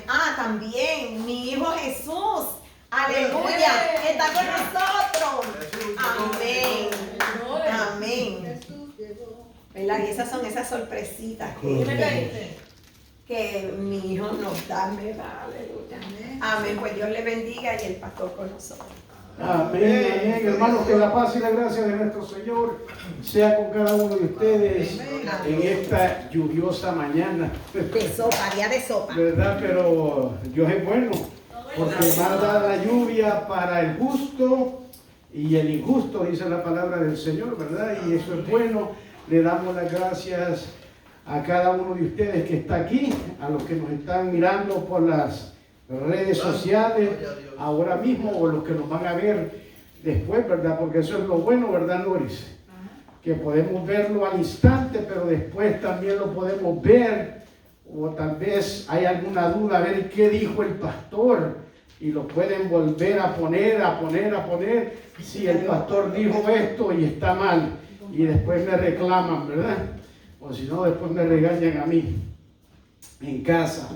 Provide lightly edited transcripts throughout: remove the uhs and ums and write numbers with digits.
Amén. También mi Hijo Jesús. Aleluya. Está con nosotros. Amén. Amén. ¿Verdad? Y esas son esas sorpresitas que mi Hijo nos da, ¿verdad? Aleluya. Amén. Pues Dios le bendiga y el pastor con nosotros. Amén, amén. Hermanos, que la paz y la gracia de nuestro Señor sea con cada uno de ustedes en esta lluviosa mañana. De sopa, día de sopa. ¿Verdad? Pero Dios es bueno, porque va a dar la lluvia para el justo y el injusto, dice la palabra del Señor, ¿verdad? Y eso es bueno. Le damos las gracias a cada uno de ustedes que está aquí, a los que nos están mirando por las redes sociales ahora mismo o los que nos van a ver después, ¿verdad? Porque eso es lo bueno, ¿verdad, Noris? Que podemos verlo al instante, pero después también lo podemos ver, o tal vez hay alguna duda, a ver qué dijo el pastor, y lo pueden volver a poner, si el pastor dijo esto y está mal, y después me reclaman, ¿verdad? O si no, después me regañan a mí en casa.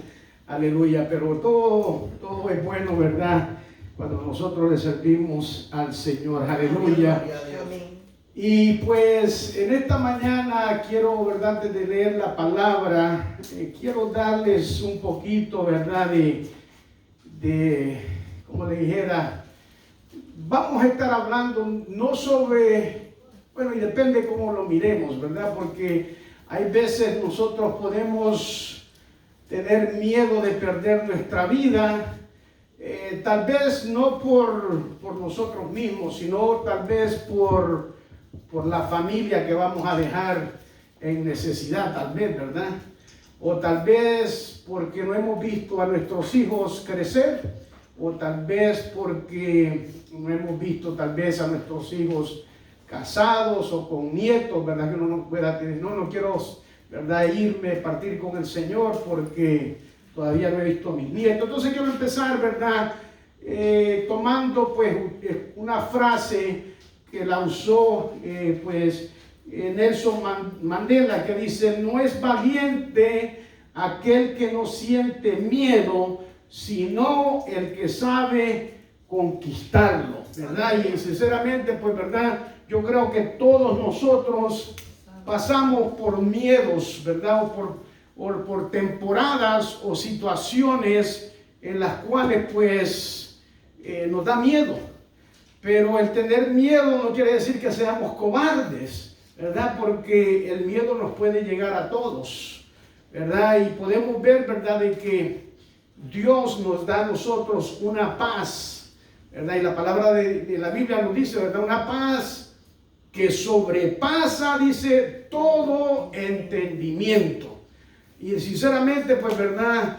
Aleluya, pero todo es bueno, ¿verdad? Cuando nosotros le servimos al Señor, aleluya. Y pues en esta mañana quiero, ¿verdad? Antes de leer la palabra, quiero darles un poquito, ¿verdad? De, como le dijera, vamos a estar hablando no sobre, bueno, y depende cómo lo miremos, ¿verdad? Porque hay veces nosotros podemos tener miedo de perder nuestra vida, tal vez no por nosotros mismos, sino tal vez por la familia que vamos a dejar en necesidad, tal vez, ¿verdad? O tal vez porque no hemos visto a nuestros hijos crecer, o tal vez porque no hemos visto tal vez a nuestros hijos casados o con nietos, ¿verdad? Que uno no pueda tener, no quiero, ¿verdad? Irme, partir con el Señor porque todavía no he visto a mis nietos. Entonces quiero empezar, ¿verdad? Tomando pues una frase que la usó Nelson Mandela, que dice: no es valiente aquel que no siente miedo, sino el que sabe conquistarlo, ¿verdad? Y sinceramente, pues, ¿verdad? Yo creo que todos nosotros pasamos por miedos, ¿verdad? O por temporadas o situaciones en las cuales pues nos da miedo. Pero el tener miedo no quiere decir que seamos cobardes, ¿verdad? Porque el miedo nos puede llegar a todos, ¿verdad? Y podemos ver, ¿verdad? De que Dios nos da a nosotros una paz, ¿verdad? Y la palabra de la Biblia nos dice, ¿verdad? Una paz que sobrepasa, dice, todo entendimiento. Y sinceramente, pues, ¿verdad?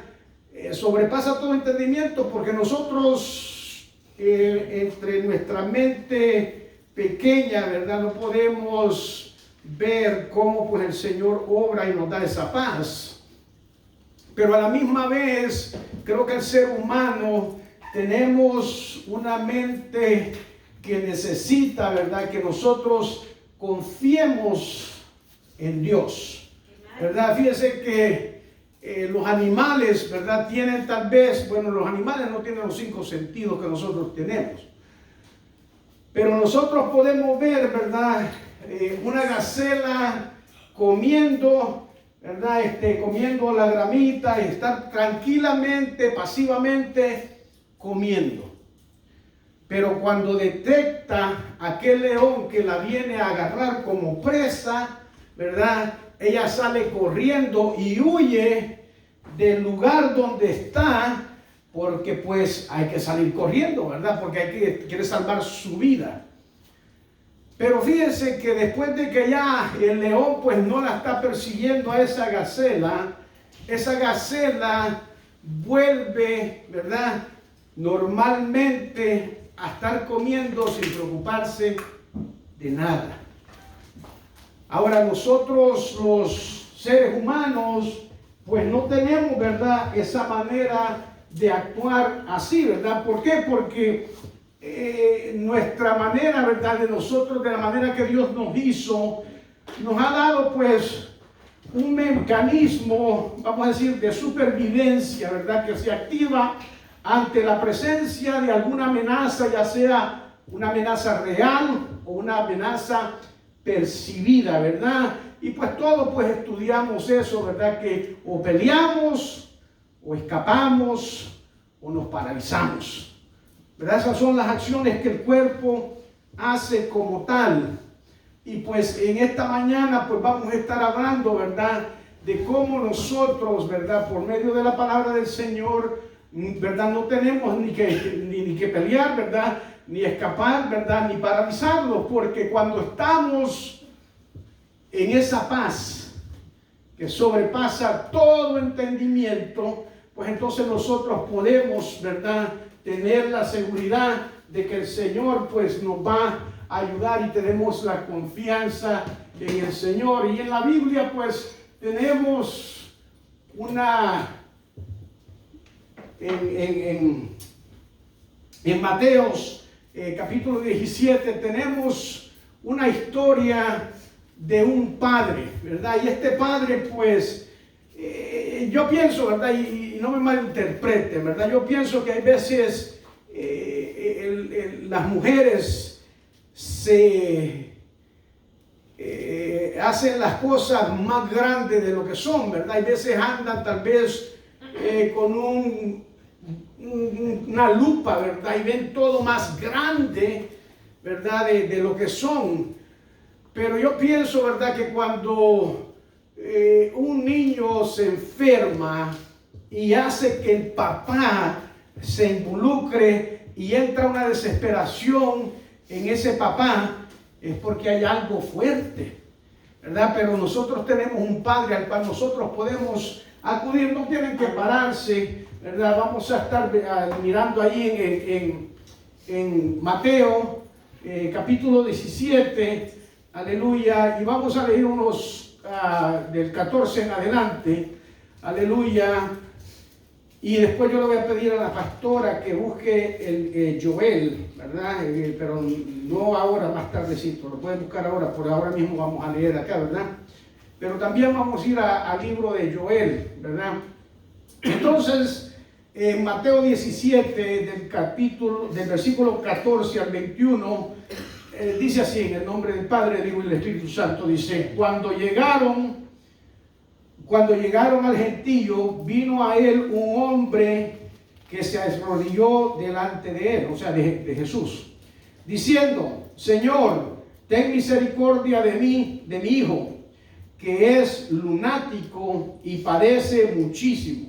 Sobrepasa todo entendimiento porque nosotros, entre nuestra mente pequeña, ¿verdad? No podemos ver cómo, pues, el Señor obra y nos da esa paz. Pero a la misma vez, creo que el ser humano tenemos una mente que necesita, ¿verdad? Que nosotros confiemos en Dios, ¿verdad? Fíjense que los animales, ¿verdad? Tienen tal vez, bueno, los animales no tienen los 5 sentidos que nosotros tenemos, pero nosotros podemos ver, ¿verdad? Una gacela comiendo, ¿verdad? Comiendo la gramita y estar tranquilamente, pasivamente comiendo. Pero cuando detecta aquel león que la viene a agarrar como presa, ¿verdad? Ella sale corriendo y huye del lugar donde está, porque pues hay que salir corriendo, ¿verdad? Porque quiere salvar su vida. Pero fíjense que después de que ya el león pues no la está persiguiendo a esa gacela vuelve, ¿verdad? Normalmente a estar comiendo sin preocuparse de nada. Ahora nosotros los seres humanos pues no tenemos, ¿verdad? Esa manera de actuar así, ¿verdad? ¿Por qué? Porque nuestra manera, ¿verdad? De nosotros, de la manera que Dios nos hizo, nos ha dado pues un mecanismo, vamos a decir, de supervivencia, ¿verdad? Que se activa ante la presencia de alguna amenaza, ya sea una amenaza real o una amenaza percibida, ¿verdad? Y pues todos pues estudiamos eso, ¿verdad? Que o peleamos, o escapamos, o nos paralizamos, ¿verdad? Esas son las acciones que el cuerpo hace como tal. Y pues en esta mañana pues vamos a estar hablando, ¿verdad? De cómo nosotros, ¿verdad? Por medio de la palabra del Señor, ¿verdad? No tenemos ni que pelear, ¿verdad? Ni escapar, ¿verdad? Ni paralizarlos, porque cuando estamos en esa paz que sobrepasa todo entendimiento, pues entonces nosotros podemos, ¿verdad? Tener la seguridad de que el Señor pues nos va a ayudar y tenemos la confianza en el Señor. Y en la Biblia pues tenemos en Mateos capítulo 17 tenemos una historia de un padre, ¿verdad? Y este padre pues yo pienso, ¿verdad? Y no me malinterpreten, ¿verdad? Yo pienso que hay veces las mujeres hacen las cosas más grandes de lo que son, ¿verdad? Hay veces andan tal vez con una lupa, ¿verdad? Y ven todo más grande, ¿verdad? De lo que son. Pero yo pienso, ¿verdad? Que cuando un niño se enferma y hace que el papá se involucre y entra una desesperación en ese papá, es porque hay algo fuerte, ¿verdad? Pero nosotros tenemos un Padre al cual nosotros podemos acudir, no tienen que pararse, ¿verdad? Vamos a estar mirando ahí en Mateo capítulo 17, aleluya, y vamos a leer unos del 14 en adelante, aleluya. Y después yo le voy a pedir a la pastora que busque el Joel, ¿verdad? Pero no ahora, más tardecito, lo pueden buscar ahora, por ahora mismo vamos a leer acá, ¿verdad? Pero también vamos a ir al libro de Joel, ¿verdad? Entonces, en Mateo 17, del versículo 14 al 21, dice así, en el nombre del Padre, del Hijo y del Espíritu Santo, dice: cuando llegaron al gentío, vino a él un hombre que se arrodilló delante de él, o sea, de Jesús, diciendo: Señor, ten misericordia de mí, de mi hijo, que es lunático y padece muchísimo.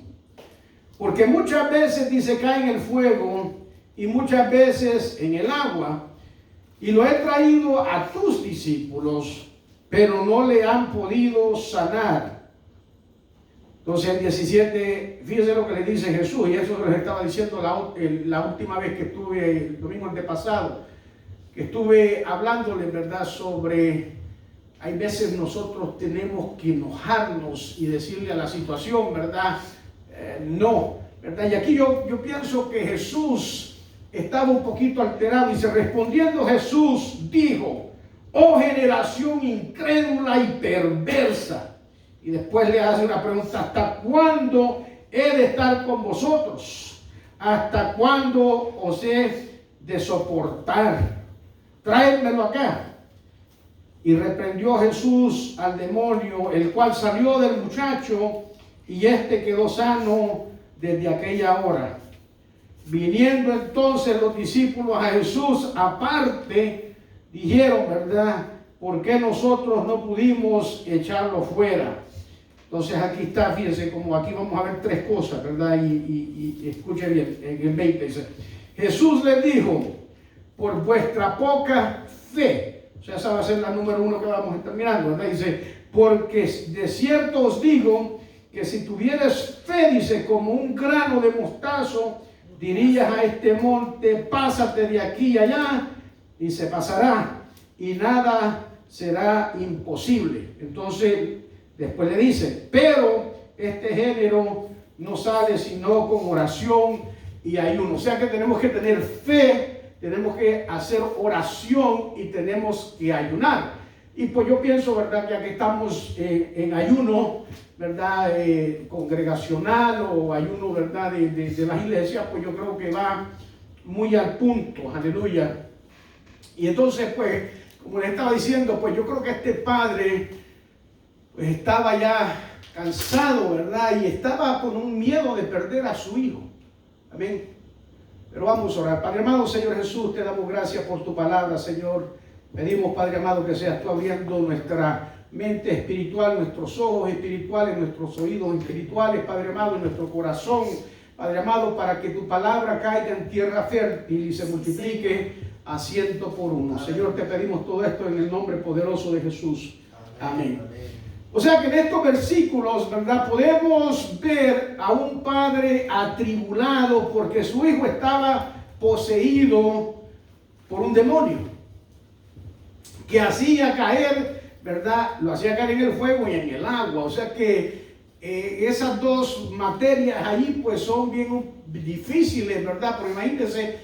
Porque muchas veces, dice, cae en el fuego y muchas veces en el agua. Y lo he traído a tus discípulos, pero no le han podido sanar. Entonces en 17, fíjense lo que le dice Jesús, y eso les estaba diciendo la última vez que estuve, el domingo antepasado, que estuve hablándole, ¿verdad? Sobre, hay veces nosotros tenemos que enojarnos y decirle a la situación, ¿verdad? No, ¿verdad? Y aquí yo pienso que Jesús estaba un poquito alterado, y respondiendo Jesús dijo: oh generación incrédula y perversa. Y después le hace una pregunta: ¿hasta cuándo he de estar con vosotros? ¿Hasta cuándo os he de soportar? Tráemelo acá. Y reprendió Jesús al demonio, el cual salió del muchacho, y éste quedó sano desde aquella hora. Viniendo entonces los discípulos a Jesús aparte, dijeron, ¿verdad? ¿Por qué nosotros no pudimos echarlo fuera? Entonces aquí está, fíjense, como aquí vamos a ver tres cosas, ¿verdad? Y escuche bien, en el 20 dice: Jesús les dijo: por vuestra poca fe. O sea, esa va a ser la número 1 que vamos a estar mirando, ¿verdad? Dice: porque de cierto os digo que si tuvieres fe, dice, como un grano de mostazo, dirías a este monte: pásate de aquí a allá, y se pasará, y nada será imposible. Entonces después le dice: pero este género no sale sino con oración y ayuno. O sea que tenemos que tener fe, tenemos que hacer oración y tenemos que ayunar. Y pues yo pienso, ¿verdad?, que aquí estamos en ayuno, ¿verdad?, congregacional o ayuno, ¿verdad?, de las iglesias, pues yo creo que va muy al punto, aleluya. Y entonces, pues, como les estaba diciendo, pues yo creo que este padre pues estaba ya cansado, ¿verdad?, y estaba con un miedo de perder a su hijo. Amén. Pero vamos a orar. Padre amado, Señor Jesús, te damos gracias por tu palabra, Señor. Pedimos, Padre amado, que seas tú abriendo nuestra mente espiritual, nuestros ojos espirituales, nuestros oídos espirituales, Padre amado, y nuestro corazón, Padre amado, para que tu palabra caiga en tierra fértil y se multiplique a 100 por 1. Señor, te pedimos todo esto en el nombre poderoso de Jesús. Amén. O sea que en estos versículos, ¿verdad?, podemos ver a un padre atribulado porque su hijo estaba poseído por un demonio que hacía caer, ¿verdad?, lo hacía caer en el fuego y en el agua. O sea que esas dos materias allí pues son bien difíciles, ¿verdad? Porque imagínense,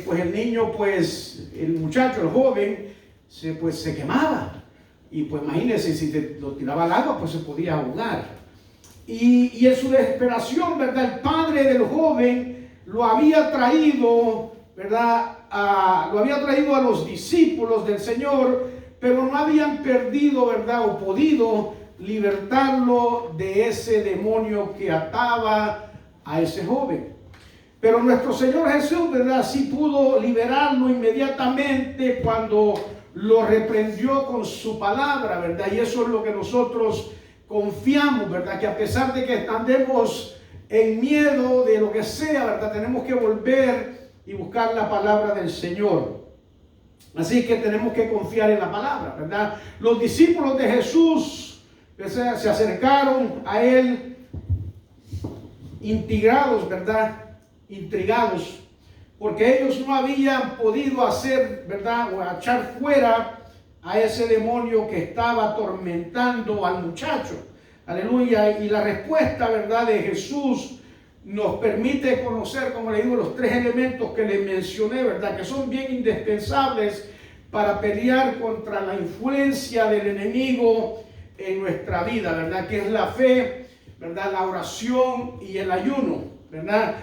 pues el niño, pues el muchacho, el joven, se quemaba. Y pues imagínense, si lo tiraba al agua, pues se podía ahogar. Y en su desesperación, ¿verdad?, el padre del joven lo había traído, ¿verdad?, lo había traído a los discípulos del Señor, pero no habían perdido, ¿verdad?, o podido libertarlo de ese demonio que ataba a ese joven. Pero nuestro Señor Jesús, ¿verdad?, sí pudo liberarlo inmediatamente cuando lo reprendió con su palabra, ¿verdad? Y eso es lo que nosotros confiamos, ¿verdad? Que a pesar de que andemos en miedo de lo que sea, ¿verdad?, tenemos que volver y buscar la palabra del Señor. Así que tenemos que confiar en la palabra, ¿verdad? Los discípulos de Jesús se acercaron a él intrigados, ¿verdad? Intrigados, porque ellos no habían podido hacer, ¿verdad?, o echar fuera a ese demonio que estaba atormentando al muchacho. Aleluya. Y la respuesta, ¿verdad?, de Jesús nos permite conocer, como le digo, los tres elementos que les mencioné, ¿verdad?, que son bien indispensables para pelear contra la influencia del enemigo en nuestra vida, ¿verdad?, que es la fe, ¿verdad?, la oración y el ayuno, ¿verdad?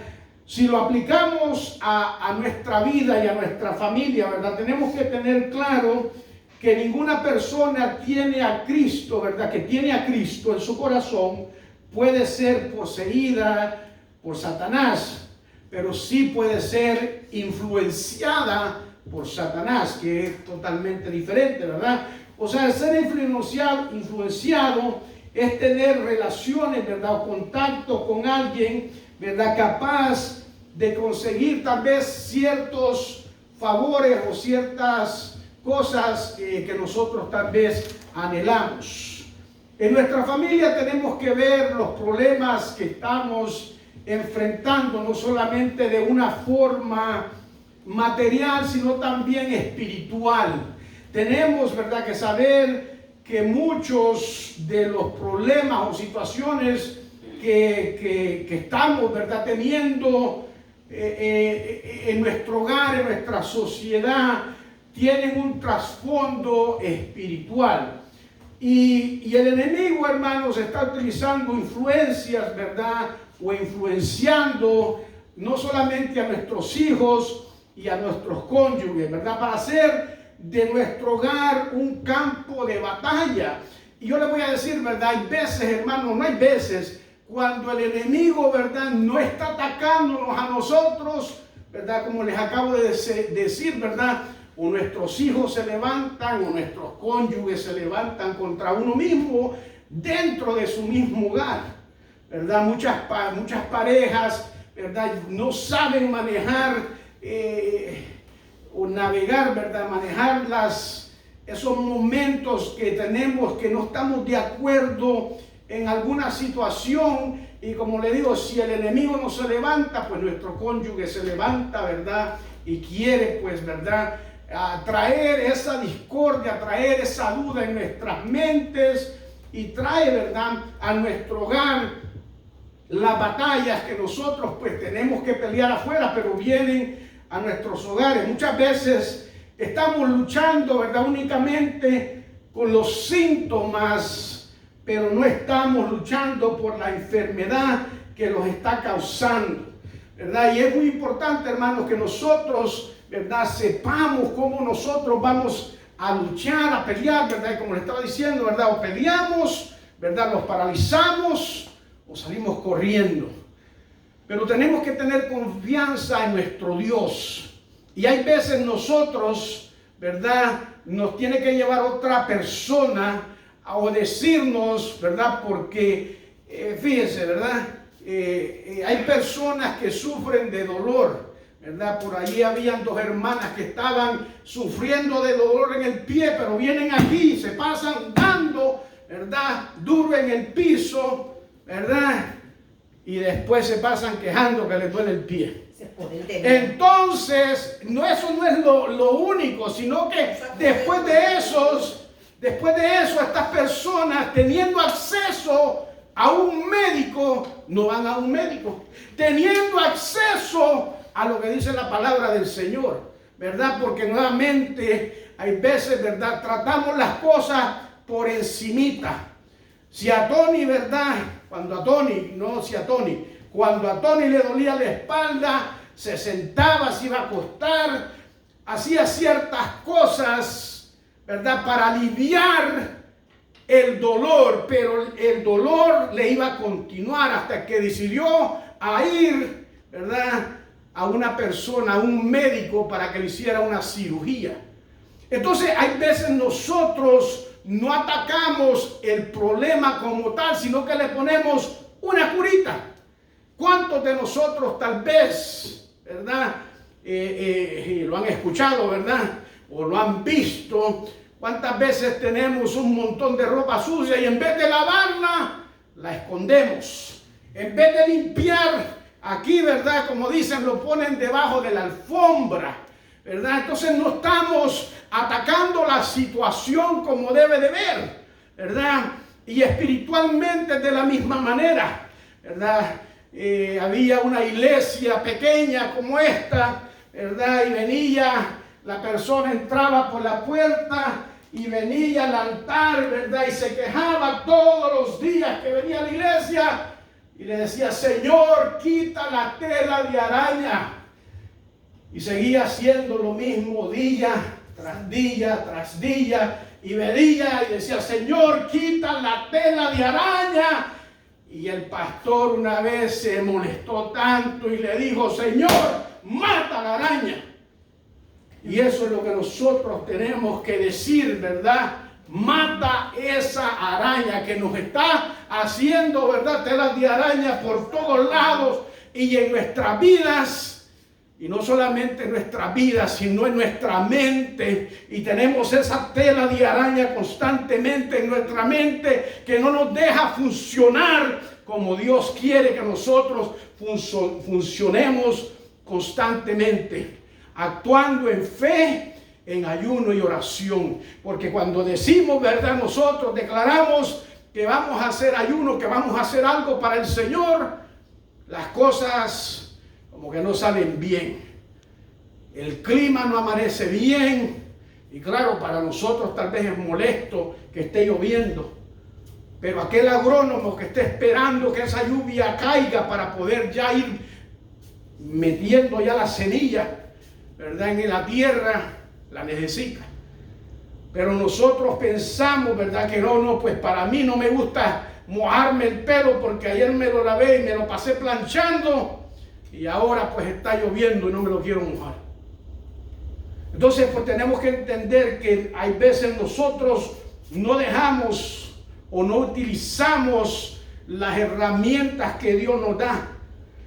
Si lo aplicamos a nuestra vida y a nuestra familia, ¿verdad?, tenemos que tener claro que ninguna persona tiene a Cristo, ¿verdad?, que tiene a Cristo en su corazón, puede ser poseída por Satanás, pero sí puede ser influenciada por Satanás, que es totalmente diferente, ¿verdad? O sea, ser influenciado es tener relaciones, ¿verdad?, o contacto con alguien, ¿verdad?, capaz de conseguir tal vez ciertos favores o ciertas cosas que nosotros tal vez anhelamos. En nuestra familia tenemos que ver los problemas que estamos enfrentando, no solamente de una forma material, sino también espiritual. Tenemos, ¿verdad?, que saber que muchos de los problemas o situaciones que estamos, ¿verdad?, teniendo en nuestro hogar, en nuestra sociedad, tienen un trasfondo espiritual. Y el enemigo, hermanos, está utilizando influencias, ¿verdad?, o influenciando no solamente a nuestros hijos y a nuestros cónyuges, ¿verdad?, para hacer de nuestro hogar un campo de batalla. Y yo le voy a decir, ¿verdad?, hay veces, hermanos, no hay veces cuando el enemigo, ¿verdad?, no está atacándonos a nosotros, ¿verdad?, como les acabo de decir, ¿verdad?, o nuestros hijos se levantan, o nuestros cónyuges se levantan contra uno mismo dentro de su mismo hogar, ¿verdad? Muchas parejas, ¿verdad?, no saben manejar o navegar, ¿verdad?, manejar esos momentos que tenemos, que no estamos de acuerdo en alguna situación. Y como le digo, si el enemigo no se levanta, pues nuestro cónyuge se levanta, ¿verdad?, y quiere, pues, ¿verdad?, traer esa discordia, traer esa duda en nuestras mentes, y trae, ¿verdad?, a nuestro hogar las batallas que nosotros pues tenemos que pelear afuera, pero vienen a nuestros hogares. Muchas veces estamos luchando, ¿verdad?, únicamente con los síntomas, pero no estamos luchando por la enfermedad que los está causando, ¿verdad? Y es muy importante, hermanos, que nosotros, ¿verdad?, sepamos cómo nosotros vamos a luchar, a pelear, ¿verdad? Y como le estaba diciendo, ¿verdad?, o peleamos, ¿verdad?, los paralizamos o salimos corriendo. Pero tenemos que tener confianza en nuestro Dios. Y hay veces nosotros, ¿verdad?, nos tiene que llevar otra persona o decirnos, ¿verdad?, porque fíjense, ¿verdad?, hay personas que sufren de dolor, ¿verdad? Por allí habían dos hermanas que estaban sufriendo de dolor en el pie, pero vienen aquí y se pasan dando, ¿verdad?, duro en el piso, ¿verdad? Y después se pasan quejando que les duele el pie. Entonces, eso no es lo único, sino que después de eso, estas personas teniendo acceso a un médico, no van a un médico, teniendo acceso a lo que dice la palabra del Señor, ¿verdad? Porque nuevamente hay veces, ¿verdad?, tratamos las cosas por encimita. Si a Tony, ¿verdad?, cuando a Tony le dolía la espalda, se sentaba, se iba a acostar, hacía ciertas cosas, ¿verdad?, para aliviar el dolor, pero el dolor le iba a continuar hasta que decidió a ir, ¿verdad?, a una persona, a un médico, para que le hiciera una cirugía. Entonces hay veces nosotros no atacamos el problema como tal, sino que le ponemos una curita. ¿Cuántos de nosotros tal vez, ¿verdad?, lo han escuchado, ¿verdad?, o lo han visto? ¿Cuántas veces tenemos un montón de ropa sucia y en vez de lavarla, la escondemos? En vez de limpiar, aquí, ¿verdad?, como dicen, lo ponen debajo de la alfombra, ¿verdad? Entonces no estamos atacando la situación como debe de ver, ¿verdad? Y espiritualmente de la misma manera, ¿verdad? Había una iglesia pequeña como esta, ¿verdad? Y venía, la persona entraba por la puerta y venía al altar, ¿verdad?, y se quejaba todos los días que venía a la iglesia y le decía: Señor, quita la tela de araña. Y seguía haciendo lo mismo día tras día tras día, y venía y decía: Señor, quita la tela de araña. Y el pastor una vez se molestó tanto y le dijo: Señor, mata la araña. Y eso es lo que nosotros tenemos que decir, ¿verdad? Mata esa araña que nos está haciendo, ¿verdad?, telas de araña por todos lados y en nuestras vidas. Y no solamente en nuestras vidas, sino en nuestra mente. Y tenemos esa tela de araña constantemente en nuestra mente que no nos deja funcionar como Dios quiere que nosotros funcionemos constantemente, actuando en fe, en ayuno y oración. Porque cuando decimos, ¿verdad?, nosotros declaramos que vamos a hacer ayuno, que vamos a hacer algo para el Señor, las cosas como que no salen bien. El clima no amanece bien. Y claro, para nosotros tal vez es molesto que esté lloviendo. Pero aquel agrónomo que esté esperando que esa lluvia caiga para poder ya ir metiendo ya la semilla, ¿verdad?, en la tierra, la necesita. Pero nosotros pensamos, ¿verdad?, que no, pues para mí no me gusta mojarme el pelo porque ayer me lo lavé y me lo pasé planchando y ahora pues está lloviendo y no me lo quiero mojar. Entonces pues tenemos que entender que hay veces nosotros no dejamos o no utilizamos las herramientas que Dios nos da.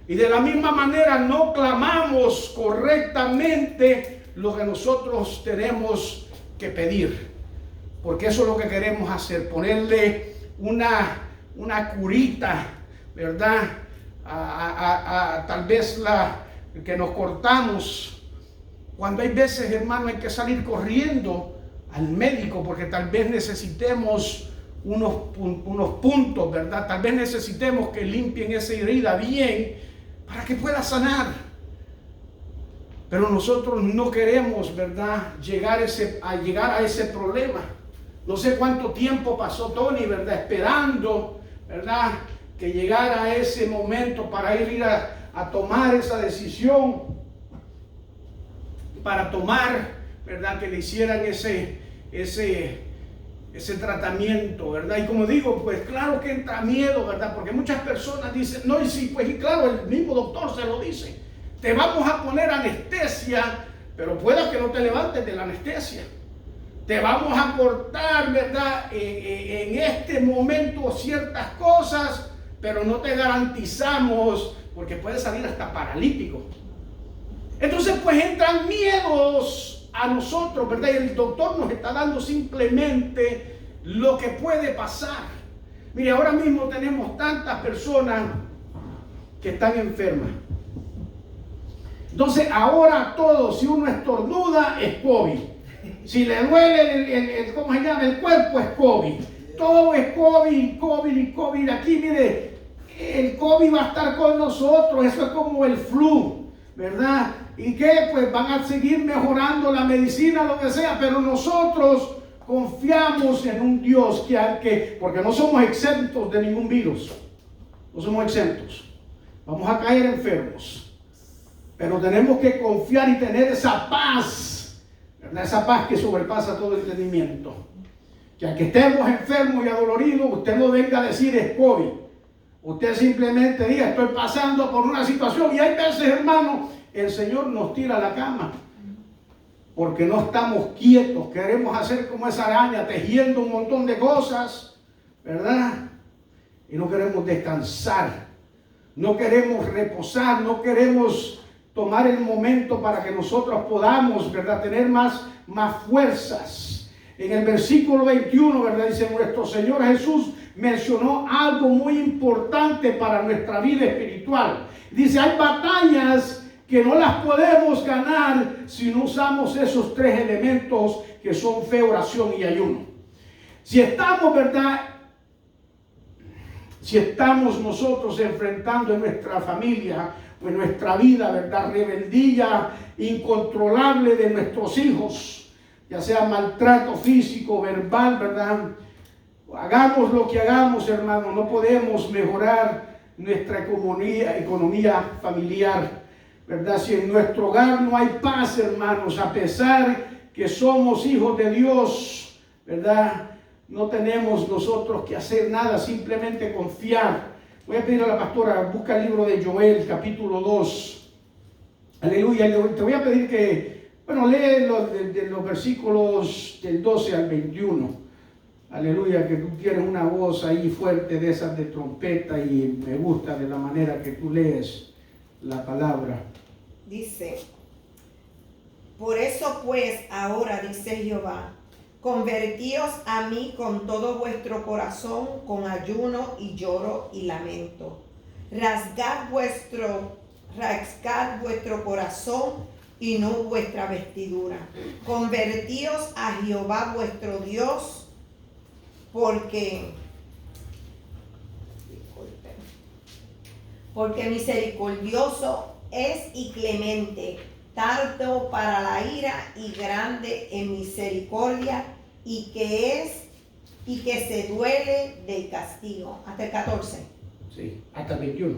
Y de la misma manera no clamamos correctamente lo que nosotros tenemos que pedir. Porque eso es lo que queremos hacer, ponerle una curita, ¿verdad?, tal vez la que nos cortamos. Cuando hay veces, hermano, hay que salir corriendo al médico porque tal vez necesitemos unos puntos, ¿verdad? Tal vez necesitemos que limpien esa herida bien para que pueda sanar. Pero nosotros no queremos, ¿verdad?, llegar a ese problema. No sé cuánto tiempo pasó Tony, ¿verdad? Esperando, ¿verdad? Que llegara ese momento para ir a tomar esa decisión, para tomar, ¿verdad? Que le hicieran ese tratamiento, ¿verdad? Y como digo, pues claro que entra miedo, ¿verdad? Porque muchas personas dicen, no, y sí, pues y claro, el mismo doctor se lo dice, te vamos a poner anestesia, pero pueda que no te levantes de la anestesia. Te vamos a cortar, ¿verdad? En este momento ciertas cosas, pero no te garantizamos, porque puedes salir hasta paralítico. Entonces, pues entran miedos a nosotros, ¿verdad? Y el doctor nos está dando simplemente lo que puede pasar. Mire, ahora mismo tenemos tantas personas que están enfermas. Entonces, ahora todo, si uno estornuda, es COVID. Si le duele ¿cómo se llama? El cuerpo, es COVID. Todo es COVID, COVID y COVID. Aquí, mire, el COVID va a estar con nosotros. Eso es como el flu, ¿verdad? ¿Y qué? Pues van a seguir mejorando la medicina, lo que sea, pero nosotros confiamos en un Dios porque no somos exentos de ningún virus. No somos exentos. Vamos a caer enfermos. Pero tenemos que confiar y tener esa paz, ¿verdad? Esa paz que sobrepasa todo entendimiento. Que al que estemos enfermos y adoloridos, usted no venga a decir es COVID. Usted simplemente diga, estoy pasando por una situación. Y hay veces, hermano, el Señor nos tira a la cama. Porque no estamos quietos. Queremos hacer como esa araña, tejiendo un montón de cosas, ¿verdad? Y no queremos descansar. No queremos reposar. No queremos tomar el momento para que nosotros podamos, ¿verdad?, tener más fuerzas. En el versículo 21, ¿verdad?, dice, nuestro Señor Jesús mencionó algo muy importante para nuestra vida espiritual. Dice, hay batallas que no las podemos ganar si no usamos esos tres elementos que son fe, oración y ayuno. Si estamos, ¿verdad?, si estamos nosotros enfrentando en nuestra familia o en nuestra vida, ¿verdad?, rebeldía incontrolable de nuestros hijos, ya sea maltrato físico, verbal, ¿verdad? Hagamos lo que hagamos, hermano, no podemos mejorar nuestra economía familiar, ¿verdad? Si en nuestro hogar no hay paz, hermanos, a pesar que somos hijos de Dios, ¿verdad?, no tenemos nosotros que hacer nada, simplemente confiar. Voy a pedir a la pastora, busca el libro de Joel, capítulo 2. Aleluya. Te voy a pedir que, lee los versículos del 12 al 21. Aleluya, que tú tienes una voz ahí fuerte de esas de trompeta y me gusta de la manera que tú lees la palabra. Dice, por eso pues ahora, dice Jehová, convertíos a mí con todo vuestro corazón, con ayuno y lloro y lamento. Rasgad vuestro corazón y no vuestra vestidura. Convertíos a Jehová vuestro Dios, porque misericordioso es y clemente, tardo para la ira y grande en misericordia, y que se duele del castigo. Hasta el 14. Sí, hasta el 21.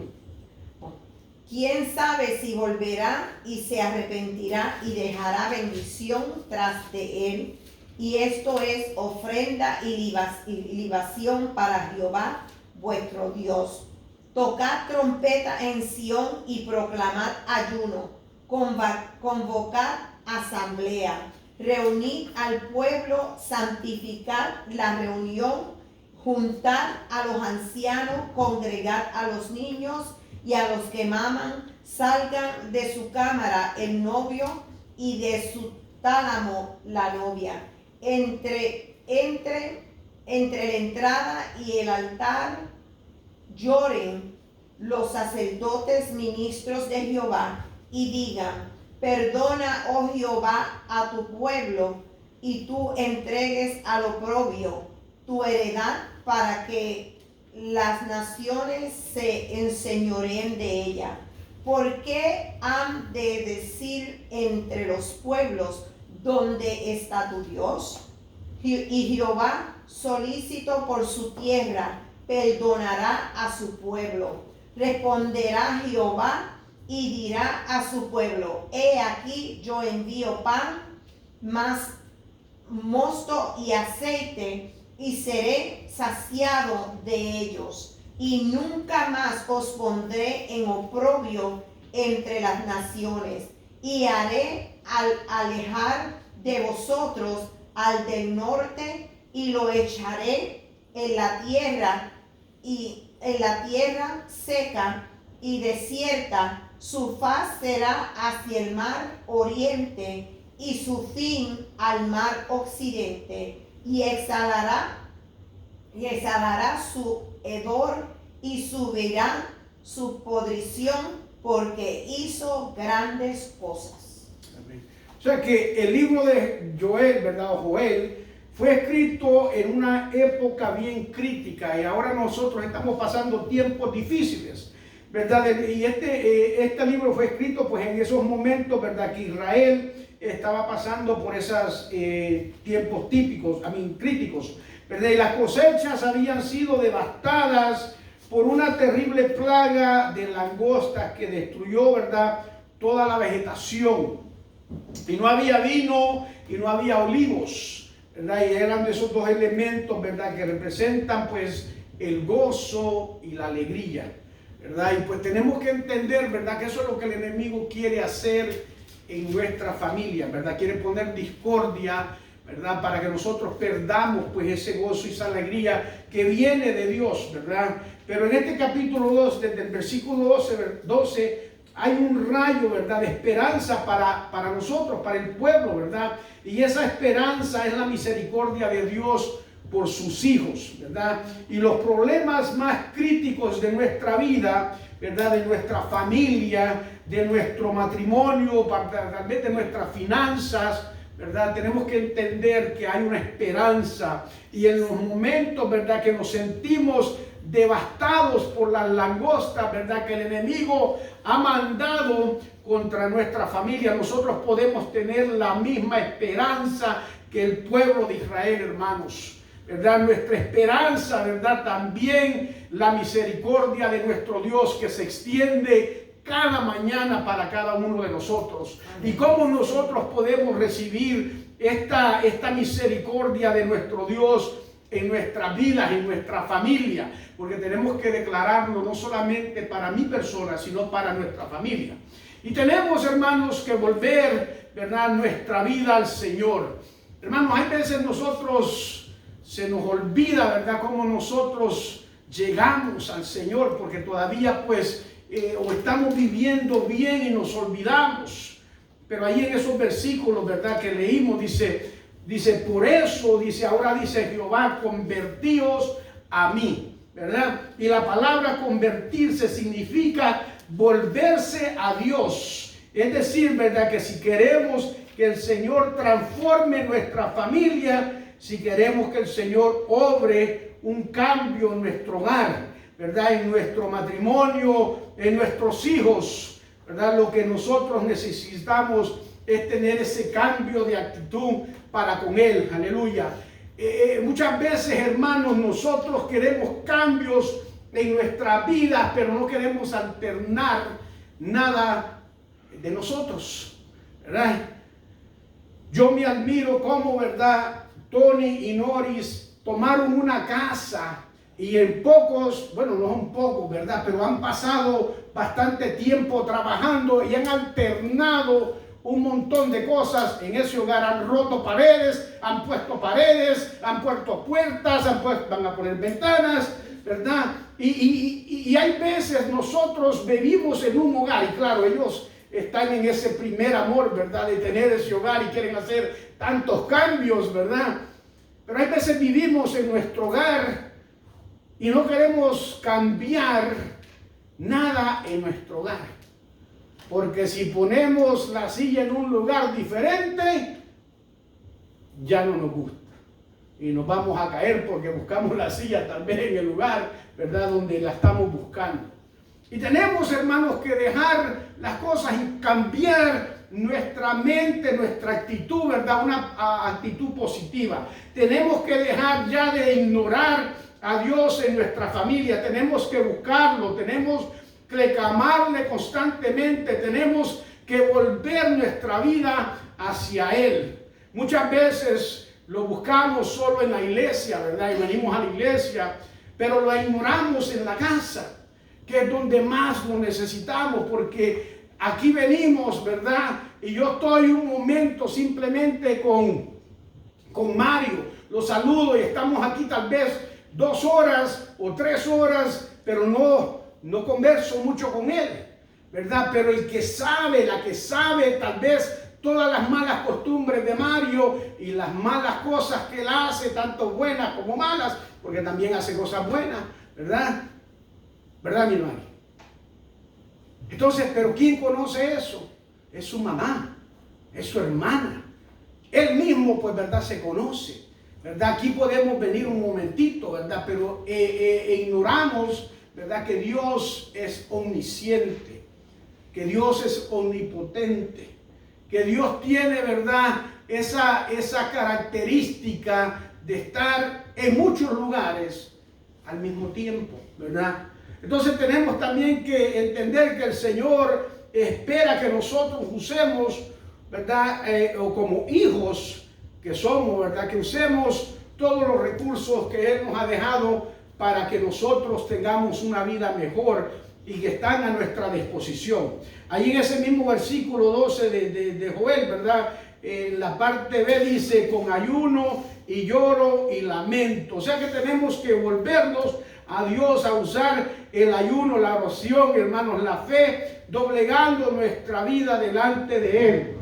¿Quién sabe si volverá y se arrepentirá y dejará bendición tras de él? Y esto es ofrenda y libación para Jehová vuestro Dios. Tocad trompeta en Sión y proclamad ayuno. Convocad asamblea. Reunid al pueblo, santificad la reunión, juntad a los ancianos, congregad a los niños y a los que maman. Salgan de su cámara el novio y de su tálamo la novia. Entre la entrada y el altar lloren los sacerdotes ministros de Jehová y digan, perdona, oh Jehová, a tu pueblo, y tú entregues al oprobio tu heredad, para que las naciones se enseñoreen de ella. ¿Por qué han de decir entre los pueblos, ¿dónde está tu Dios? Y Jehová, solícito por su tierra, perdonará a su pueblo. Responderá Jehová y dirá a su pueblo: he aquí yo envío pan, más mosto y aceite, y seré saciado de ellos. Y nunca más os pondré en oprobio entre las naciones, y haré alejar de vosotros al del norte, y lo echaré en la tierra, y en la tierra seca y desierta. Su faz será hacia el mar oriente, y su fin al mar occidente, y exhalará su hedor, y subirá su podrición, porque hizo grandes cosas. Amén. O sea que el libro de Joel, ¿verdad? O Joel, fue escrito en una época bien crítica, y ahora nosotros estamos pasando tiempos difíciles, ¿verdad? Y este libro fue escrito pues en esos momentos, ¿verdad? Que Israel estaba pasando por esos tiempos críticos, ¿verdad? Y las cosechas habían sido devastadas por una terrible plaga de langostas que destruyó, ¿verdad?, toda la vegetación. Y no había vino y no había olivos, ¿verdad? Y eran de esos dos elementos, ¿verdad?, que representan pues el gozo y la alegría, ¿verdad? Y pues tenemos que entender, ¿verdad?, que eso es lo que el enemigo quiere hacer en nuestra familia, ¿verdad? Quiere poner discordia, ¿verdad?, para que nosotros perdamos pues ese gozo y esa alegría que viene de Dios, ¿verdad? Pero en este capítulo 2, desde el versículo 12, hay un rayo, ¿verdad?, de esperanza para nosotros, para el pueblo, ¿verdad? Y esa esperanza es la misericordia de Dios por sus hijos, ¿verdad? Y los problemas más críticos de nuestra vida, ¿verdad?, de nuestra familia, de nuestro matrimonio, tal vez de nuestras finanzas, ¿verdad? Tenemos que entender que hay una esperanza, y en los momentos, ¿verdad?, que nos sentimos devastados por las langostas, ¿verdad?, que el enemigo ha mandado contra nuestra familia, nosotros podemos tener la misma esperanza que el pueblo de Israel, hermanos, ¿verdad? Nuestra esperanza, ¿verdad?, también la misericordia de nuestro Dios que se extiende cada mañana para cada uno de nosotros. Y cómo nosotros podemos recibir esta misericordia de nuestro Dios en nuestras vidas, en nuestra familia, porque tenemos que declararlo no solamente para mi persona, sino para nuestra familia. Y tenemos, hermanos, que volver, ¿verdad?, nuestra vida al Señor. Hermanos, hay veces nosotros se nos olvida, ¿verdad?, cómo nosotros llegamos al Señor, porque todavía pues o estamos viviendo bien y nos olvidamos. Pero ahí en esos versículos, ¿verdad?, que leímos, dice, por eso, ahora dice Jehová, convertíos a mí, ¿verdad? Y la palabra convertirse significa volverse a Dios. Es decir, ¿verdad?, que si queremos que el Señor transforme nuestra familia, si queremos que el Señor obre un cambio en nuestro hogar, ¿verdad?, en nuestro matrimonio, en nuestros hijos, ¿verdad?, lo que nosotros necesitamos es tener ese cambio de actitud para con Él. Aleluya. Muchas veces, hermanos, nosotros queremos cambios en nuestras vidas, pero no queremos alternar nada de nosotros, ¿verdad? Yo me admiro cómo, ¿verdad?, Tony y Noris tomaron una casa y en pocos, bueno, no son pocos, ¿verdad?, pero han pasado bastante tiempo trabajando y han alternado un montón de cosas en ese hogar. Han roto paredes, han puesto puertas, van a poner ventanas, ¿verdad? Y hay veces nosotros vivimos en un hogar, y claro, ellos están en ese primer amor, ¿verdad?, de tener ese hogar y quieren hacer tantos cambios, ¿verdad? Pero hay veces vivimos en nuestro hogar y no queremos cambiar nada en nuestro hogar. Porque si ponemos la silla en un lugar diferente, ya no nos gusta. Y nos vamos a caer porque buscamos la silla tal vez en el lugar, ¿verdad?, donde la estamos buscando. Y tenemos, hermanos, que dejar las cosas y cambiar nuestra mente, nuestra actitud, ¿verdad? Una actitud positiva. Tenemos que dejar ya de ignorar a Dios en nuestra familia. Tenemos que buscarlo, tenemos que clamarle constantemente, tenemos que volver nuestra vida hacia Él. Muchas veces lo buscamos solo en la iglesia, ¿verdad? Y venimos a la iglesia, pero lo ignoramos en la casa, que es donde más lo necesitamos, porque aquí venimos, ¿verdad? Y yo estoy un momento simplemente con Mario, lo saludo y estamos aquí tal vez 2 horas o 3 horas, pero no converso mucho con él, ¿verdad? Pero el que sabe, la que sabe tal vez todas las malas costumbres de Mario y las malas cosas que él hace, tanto buenas como malas, porque también hace cosas buenas, ¿verdad? ¿Verdad, mi hermano? Entonces, ¿pero quién conoce eso? Es su mamá, es su hermana. Él mismo, pues, ¿verdad? Se conoce, ¿verdad? Aquí podemos venir un momentito, ¿verdad? Pero ignoramos, ¿verdad? Que Dios es omnisciente, que Dios es omnipotente, que Dios tiene, ¿verdad? Esa característica de estar en muchos lugares al mismo tiempo, ¿verdad? Entonces tenemos también que entender que el Señor espera que nosotros usemos, ¿verdad? O como hijos que somos, ¿verdad? Que usemos todos los recursos que Él nos ha dejado para que nosotros tengamos una vida mejor y que están a nuestra disposición. Ahí en ese mismo versículo 12 de Joel, ¿verdad? En la parte B dice, con ayuno y lloro y lamento. O sea que tenemos que volvernos a Dios, a usar el ayuno, la oración, hermanos, la fe, doblegando nuestra vida delante de Él.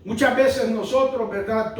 Muchas veces nosotros, ¿verdad?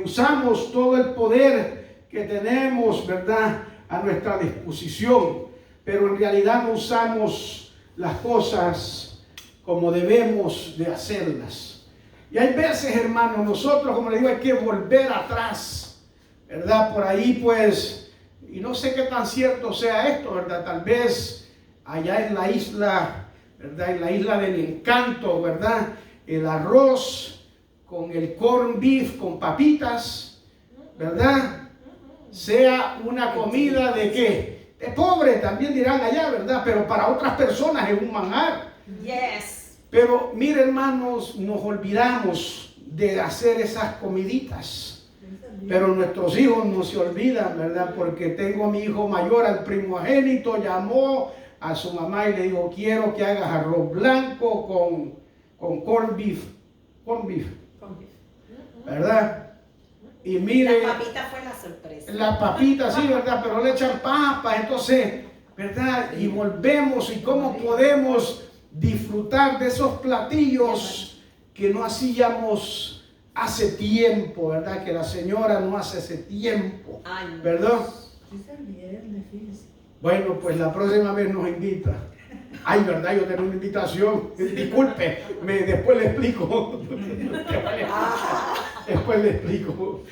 Usamos todo el poder que tenemos, ¿verdad? A nuestra disposición, pero en realidad no usamos las cosas como debemos de hacerlas. Y hay veces, hermanos, nosotros, como le digo, hay que volver atrás, ¿verdad? Por ahí, pues, y no sé qué tan cierto sea esto, ¿verdad? Tal vez allá en la isla, ¿verdad? En la isla del encanto, ¿verdad? El arroz con el corn beef, con papitas, ¿verdad? Sea una comida de ¿qué? De pobre, también dirán allá, ¿verdad? Pero para otras personas es un manjar. Yes. Pero mire, hermanos, nos olvidamos de hacer esas comiditas. Pero nuestros hijos no se olvidan, ¿verdad? Porque tengo a mi hijo mayor, al primogénito, llamó a su mamá y le dijo, quiero que hagas arroz blanco con corn beef, ¿verdad? Y mire, la papita fue la sorpresa. La papita, sí, ¿verdad? Pero le echan papas, entonces, ¿verdad? Y volvemos, y cómo podemos disfrutar de esos platillos que no hacíamos hace tiempo, ¿verdad? Que la señora no hace ese tiempo, ¿verdad? Bueno, pues la próxima vez nos invita. Ay, ¿verdad? Yo tengo una invitación. Disculpe, después le explico. Después le explico.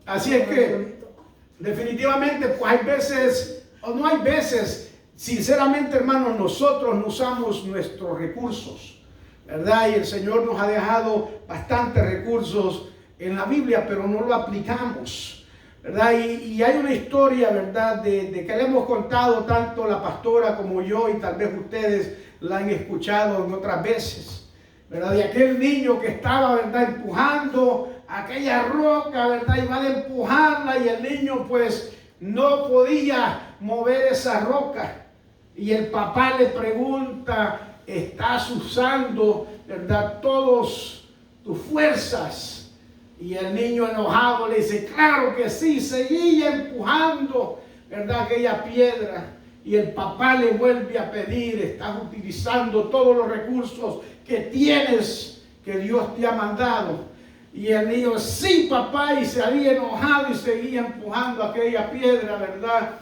Así es que, definitivamente, pues hay veces, o no hay veces, sinceramente, hermanos, nosotros no usamos nuestros recursos, ¿verdad? Y el Señor nos ha dejado bastantes recursos en la Biblia, pero no lo aplicamos, ¿verdad? Y hay una historia, ¿verdad? De que le hemos contado tanto la pastora como yo, y tal vez ustedes la han escuchado en otras veces, ¿verdad? De aquel niño que estaba, ¿verdad? Empujando aquella roca, ¿verdad? Iba a empujarla y el niño pues no podía mover esa roca. Y el papá le pregunta, ¿estás usando, ¿verdad? Todas tus fuerzas? Y el niño enojado le dice, claro que sí, seguía empujando, ¿verdad? Aquella piedra. Y el papá le vuelve a pedir, estás utilizando todos los recursos que tienes, que Dios te ha mandado. Y el niño, sí, papá, y se había enojado y seguía empujando aquella piedra, ¿verdad?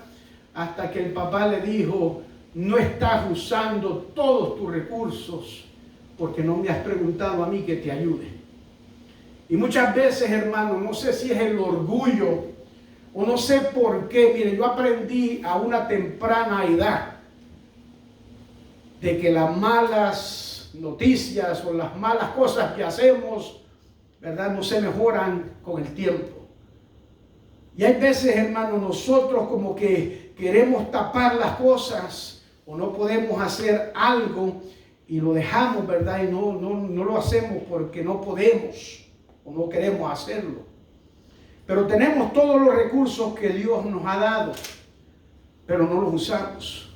Hasta que el papá le dijo, no estás usando todos tus recursos porque no me has preguntado a mí que te ayude. Y muchas veces, hermano, no sé si es el orgullo o no sé por qué. Miren, yo aprendí a una temprana edad de que las malas noticias o las malas cosas que hacemos, ¿verdad?, no se mejoran con el tiempo. Y hay veces, hermano, nosotros como que queremos tapar las cosas o no podemos hacer algo y lo dejamos, ¿verdad? Y no lo hacemos porque no podemos o no queremos hacerlo. Pero tenemos todos los recursos que Dios nos ha dado, pero no los usamos.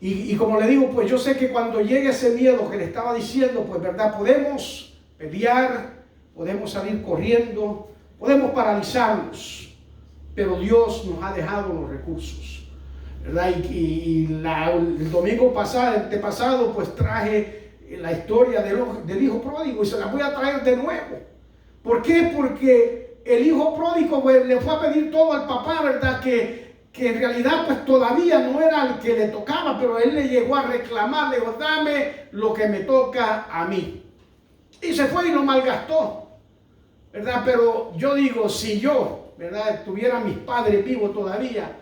Y como le digo, pues yo sé que cuando llegue ese miedo que le estaba diciendo, pues verdad, podemos pelear, podemos salir corriendo, podemos paralizarnos, pero Dios nos ha dejado los recursos, ¿verdad? El domingo antepasado, pues traje la historia del hijo pródigo y se la voy a traer de nuevo. ¿Por qué? Porque el hijo pródigo, pues, le fue a pedir todo al papá, ¿verdad? Que en realidad pues todavía no era el que le tocaba, pero él le llegó a reclamar, le dijo, dame lo que me toca a mí. Y se fue y lo malgastó, ¿verdad? Pero yo digo, si yo, ¿verdad?, tuviera a mis padres vivos todavía,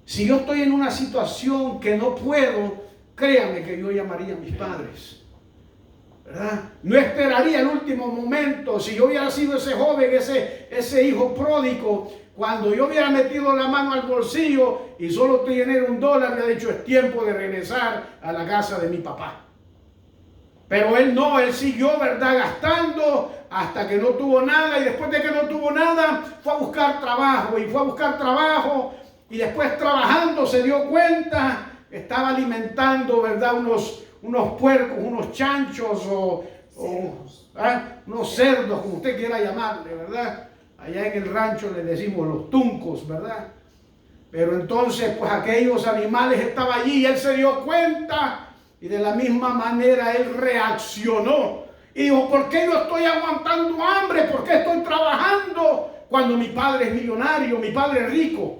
si yo estoy en una situación que no puedo, créanme que yo llamaría a mis padres, ¿verdad? No esperaría el último momento. Si yo hubiera sido ese joven, ese hijo pródigo, cuando yo hubiera metido la mano al bolsillo y solo tener $1, me ha dicho, es tiempo de regresar a la casa de mi papá. Pero él no, él siguió, ¿verdad?, gastando hasta que no tuvo nada, y después de que no tuvo nada, fue a buscar trabajo, y después trabajando se dio cuenta, estaba alimentando, ¿verdad?, unos puercos, unos chanchos unos cerdos, como usted quiera llamarle, ¿verdad? Allá en el rancho le decimos los tuncos, ¿verdad? Pero entonces, pues aquellos animales estaban allí y él se dio cuenta y de la misma manera él reaccionó. Y dijo, ¿por qué yo estoy aguantando hambre? ¿Por qué estoy trabajando cuando mi padre es millonario, mi padre es rico?